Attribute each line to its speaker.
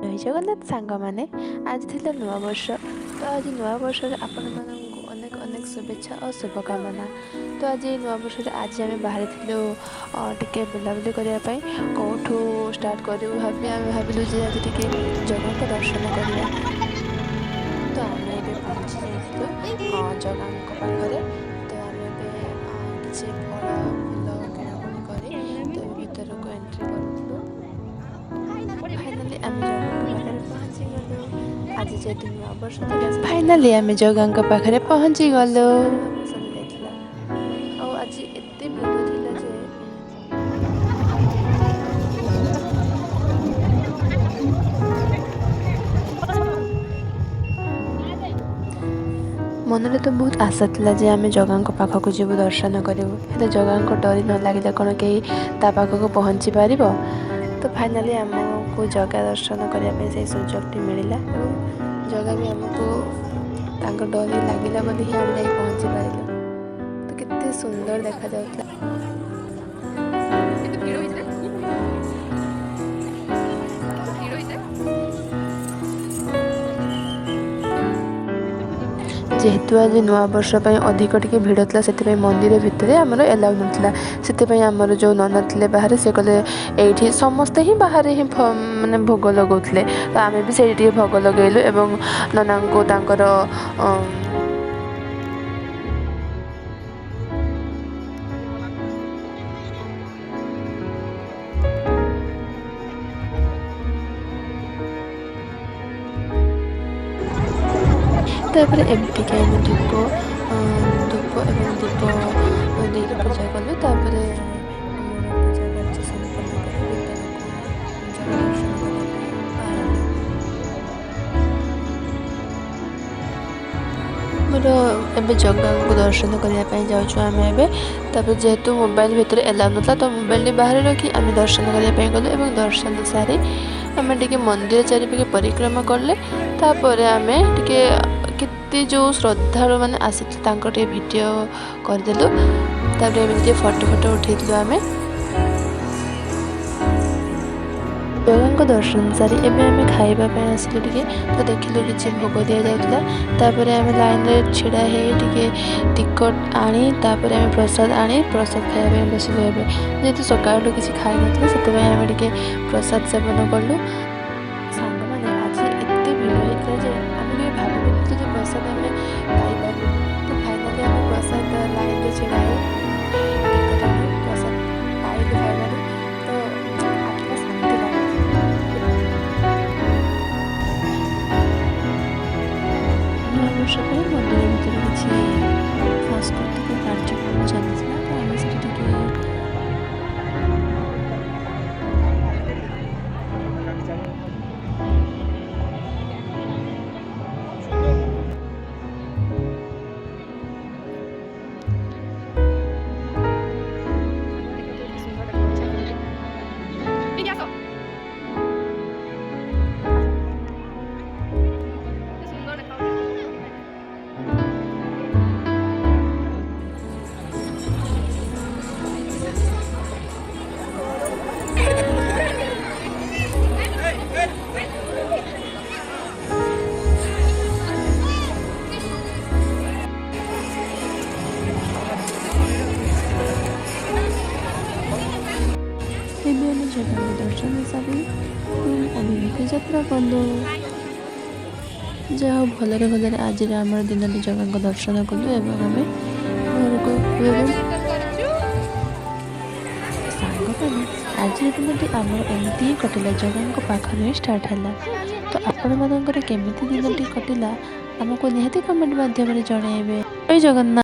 Speaker 1: ଜୟ ଜଗନ୍ନାଥ ସାଙ୍ଗମାନେ, ଆଜି ଥିଲା ନୂଆବର୍ଷ। ତ ଆଜି ନୂଆବର୍ଷରେ ଆପଣମାନଙ୍କୁ ଅନେକ ଅନେକ ଶୁଭେଚ୍ଛା ଓ ଶୁଭକାମନା। ତ ଆଜି ଏଇ ନୂଆବର୍ଷରେ ଆଜି ଆମେ ବାହାରିଥିଲୁ ଟିକେ ବୁଲାବୁଲି କରିବା ପାଇଁ। କେଉଁଠୁ ଷ୍ଟାର୍ଟ କରିବୁ ଆମେ ଭାବିଲୁ ଯେ ଆଜି ଟିକେ ଜଗାଙ୍କ ଦର୍ଶନ କରିବା। ତ ଆମେ ଏବେ ପହଞ୍ଚି ଯାଇଥିଲୁ ଜଗାଙ୍କ ପାଖରେ। ତ ଆମେ ଏବେ କିଛି ଫଳ ଫୁଲ କିଣାକୁଣି କରି ତ ଏବେ ଭିତରକୁ ଏଣ୍ଟ୍ରି କରୁଥିଲୁ। ଫାଇନାଲି ଆମେ ଜଗାଙ୍କ ପାଖରେ ପହଞ୍ଚିଗଲୁ। ଆଜି ଯେହେତୁ ନୂଆବର୍ଷ ଥିଲା, ଫାଇନାଲି ଆମେ ଜଗାଙ୍କ ପାଖରେ ପହଞ୍ଚିଗଲୁ। ସରିଯାଇଥିଲା ଆଉ ଆଜି ଏତେ ଭିଡ଼ ଥିଲା ଯେ ମନରେ ତ ବହୁତ ଆଶା ଥିଲା ଯେ ଆମେ ଜଗାଙ୍କ ପାଖକୁ ଯିବୁ, ଦର୍ଶନ କରିବୁ। ହେଲେ ଜଗାଙ୍କ ଡୋରି ନ ଲାଗିଲେ କ'ଣ କେହି ତା ପାଖକୁ ପହଞ୍ଚି ପାରିବ? ତ ଫାଇନାଲି ଆମକୁ ଜଗା ଦର୍ଶନ କରିବା ପାଇଁ ସେଇ ସୁଯୋଗଟି ମିଳିଲା ଏବଂ ଜଗା ବି ଆମକୁ ତାଙ୍କ ଡୋରି ଲାଗିଲା ବୋଲି ହିଁ ଆମେ ଯାଇ ପହଞ୍ଚି ପାରିଲୁ। ତ କେତେ ସୁନ୍ଦର ଦେଖାଯାଉଥିଲା। ଯେହେତୁ ଆଜି ନୂଆବର୍ଷ ପାଇଁ ଅଧିକ ଟିକେ ଭିଡ଼ ଥିଲା, ସେଥିପାଇଁ ମନ୍ଦିର ଭିତରେ ଆମର ଏଲାଉ ନଥିଲା। ସେଥିପାଇଁ ଆମର ଯେଉଁ ନନା ଥିଲେ ବାହାରେ, ସେ କହିଲେ ଏଇଠି ସମସ୍ତେ ହିଁ ବାହାରେ ହିଁ ମାନେ ଭୋଗ ଲଗାଉଥିଲେ। ତ ଆମେ ବି ସେଇଠି ଟିକେ ଭୋଗ ଲଗାଇଲୁ ଏବଂ ନନାଙ୍କୁ ତାଙ୍କର ତାପରେ ଏମିତିକି ଆମେ ଧୂପ ଏବଂ ଦୀପ ଦେଇକି ପୂଜା କଲୁ। ତାପରେ ଆମର ପୂଜା କାର୍ଯ୍ୟ ସମ୍ପନ୍ନ କରି ଭିତରକୁ ଜଗା ଦର୍ଶନ କରିବା ପାଇଁ ବାହାରିଲୁ। ଆମର ଏବେ ଜଗାଙ୍କୁ ଦର୍ଶନ କରିବା ପାଇଁ ଯାଉଛୁ ଆମେ ଏବେ। ତାପରେ ଯେହେତୁ ମୋବାଇଲ ଭିତରେ ଏଲାଉ ନଥିଲା, ତ ମୋବାଇଲଟି ବାହାରେ ରଖି ଆମେ ଦର୍ଶନ କରିବା ପାଇଁ ଗଲୁ ଏବଂ ଦର୍ଶନ ସାରି ଆମେ ଟିକେ ମନ୍ଦିର ଚାରିପାଖେ ପରିକ୍ରମା କଲେ। ତାପରେ ଆମେ ଟିକେ କେତେ ଯେଉଁ ଶ୍ରଦ୍ଧାଳୁମାନେ ଆସିଥିଲେ ତାଙ୍କ ଟିକେ ଭିଡ଼ିଓ କରିଦେଲୁ। ତାପରେ ଏମିତି ଫଟୋ ଉଠାଇଥିଲୁ ଆମେ। ଜଗାଙ୍କ ଦର୍ଶନ ସାରି ଏବେ ଆମେ ଖାଇବା ପାଇଁ ଆସିଲୁ ଟିକେ। ତ ଦେଖିଲୁ କିଛି ଭୋଗ ଦିଆଯାଉଥିଲା। ତାପରେ ଆମେ ଲାଇନରେ ଛିଡ଼ା ହେଇ ଟିକେ ଟିକଟ ଆଣି ତାପରେ ଆମେ ପ୍ରସାଦ ଖାଇବା ପାଇଁ ବସିଲୁ। ଏବେ ଯେହେତୁ ସକାଳଠୁ କିଛି ଖାଇନଥିଲୁ, ସେଥିପାଇଁ ଆମେ ଟିକେ ପ୍ରସାଦ ସେବନ କଲୁ। ସାଙ୍ଗମାନେ, ଆଜି ଏତେ ଭିଡ଼ ହେଇଥିଲା ଯେ ଆମେ କେବେ ଭାବିନଥିଲୁ ଯେ ପ୍ରସାଦ ଆମେ ପାଇପାରିବୁ। ତ ଫାଇନାଲି ଆମେ ପ୍ରସାଦ ଲାଇନରେ ଛିଡ଼ା ହେଇ ଟିକଟ ଆଣି ପ୍ରସାଦ ପାଇଲୁ ଫାଇନାଲି। ତ ଆତ୍ମା ଶାନ୍ତି ଲାଗିଲା। ନୂଆବର୍ଷ ପାଇଁ ମନ୍ଦିର ଭିତରେ କିଛି ସାଂସ୍କୃତିକ କାର୍ଯ୍ୟକ୍ରମ ଚାଲିଥିଲା। ତ ଆମେ ସେଠି ଟିକେ ଏବେ ଆମେ ଜଗାଙ୍କ ଦର୍ଶନ ସାରି ଅଭିମୁଖେ ଯାତ୍ରା କଲୁ। ଯାହା ହଉ ଭଲରେ ଆଜିର ଆମର ଦିନଟି ଜଗାଙ୍କ ଦର୍ଶନ କଲୁ ଏବଂ ଆମେ ଘରକୁ ସାଙ୍ଗମାନେ, ଆଜିର ଦିନଟି ଆମର ଏମିତି ହିଁ କଟିଲା, ଜଗାଙ୍କ ପାଖରେ ହିଁ ଷ୍ଟାର୍ଟ ହେଲା। ତ ଆପଣମାନଙ୍କର କେମିତି ଦିନଟି କଟିଲା ଆମକୁ ନିହାତି କମେଣ୍ଟ ମାଧ୍ୟମରେ ଜଣାଇବେ। ଜୟ ଜଗନ୍ନାଥ।